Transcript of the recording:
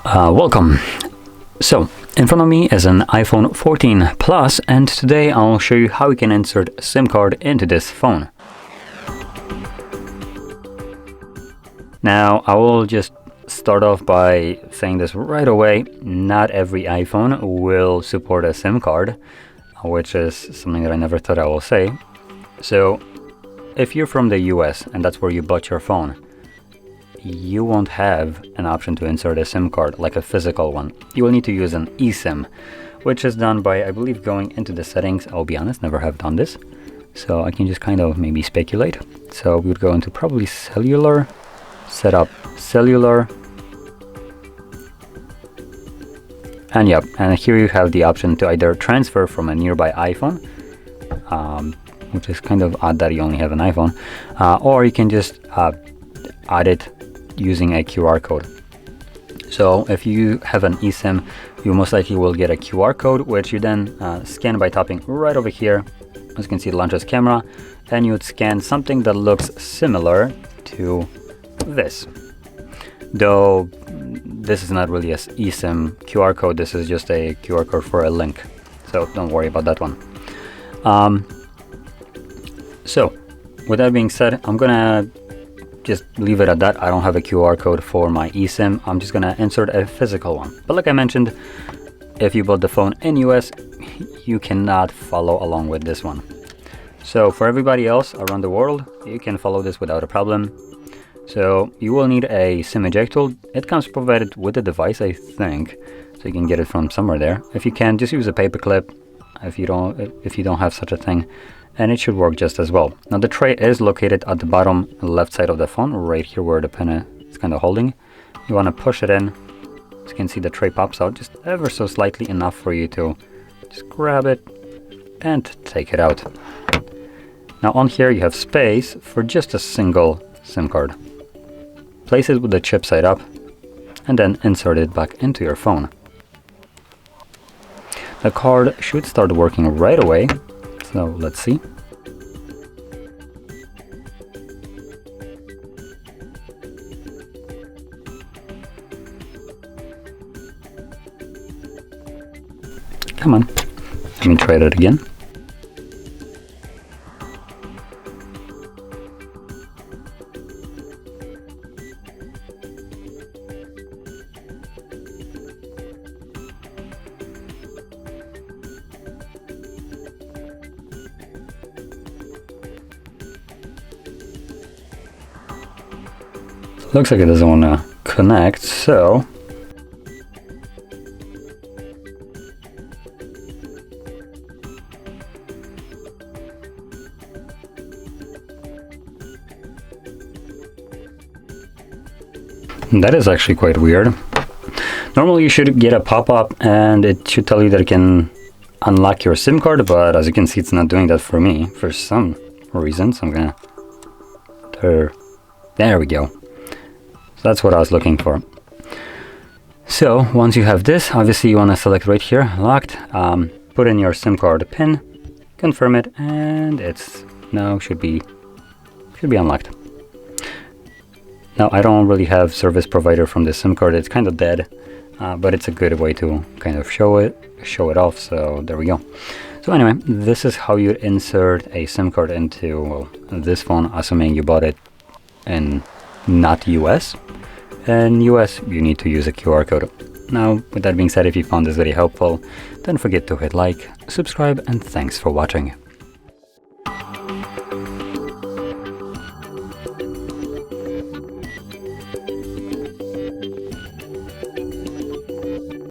Welcome. So, in front of me is an iPhone 14 Plus, and today I'll show you how you can insert a SIM card into this phone. Now, I will just start off by saying this right away. Not every iPhone will support a SIM card, which is something that I never thought I will say. So, if you're from the US and that's where you bought your phone, you won't have an option to insert a SIM card, like a physical one. You will need to use an eSIM, which is done by, I believe, going into the settings. I'll be honest, never have done this, so I can just kind of maybe speculate. So we would go into probably cellular, set up cellular, and yep, and here you have the option to either transfer from a nearby iPhone, which is kind of odd that you only have an iPhone, or you can just add it using a QR code. So if you have an eSIM, you most likely will get a QR code, which you then scan by tapping right over here. As you can see, it launches camera, and you would scan something that looks similar to this. Though this is not really a eSIM QR code, this is just a QR code for a link. So don't worry about that one. So with that being said, I'm gonna just leave it at that. I don't have a QR code for my eSIM. I'm just gonna insert a physical one. But like I mentioned, if you bought the phone in US, you cannot follow along with this one. So for everybody else around the world, you can follow this without a problem. So you will need a SIM eject tool. It comes provided with the device, I think, so you can get it from somewhere there. If you can, just use a paper clip if you don't have such a thing, and it should work just as well. Now the tray is located at the bottom left side of the phone, right here where the pen is kind of holding. You want to push it in. As you can see, the tray pops out just ever so slightly, enough for you to just grab it and take it out. Now on here you have space for just a single SIM card. Place it with the chip side up and then insert it back into your phone. The card should start working right away. So let's see. Come on, let me try that again. Looks like it doesn't want to connect, so that is actually quite weird. Normally you should get a pop-up and it should tell you that it can unlock your SIM card, but as you can see, it's not doing that for me for some reason. So I'm gonna there we go. That's what I was looking for. So once you have this, obviously you want to select right here, locked, put in your SIM card pin, confirm it, and it's now should be unlocked. Now I don't really have service provider from the SIM card. It's kind of dead, but it's a good way to kind of show it off. So there we go. So anyway, this is how you insert a SIM card into, well, this phone, assuming you bought it in not US. In US, you need to use a QR code. Now, with that being said, if you found this video helpful, don't forget to hit like, subscribe, and thanks for watching.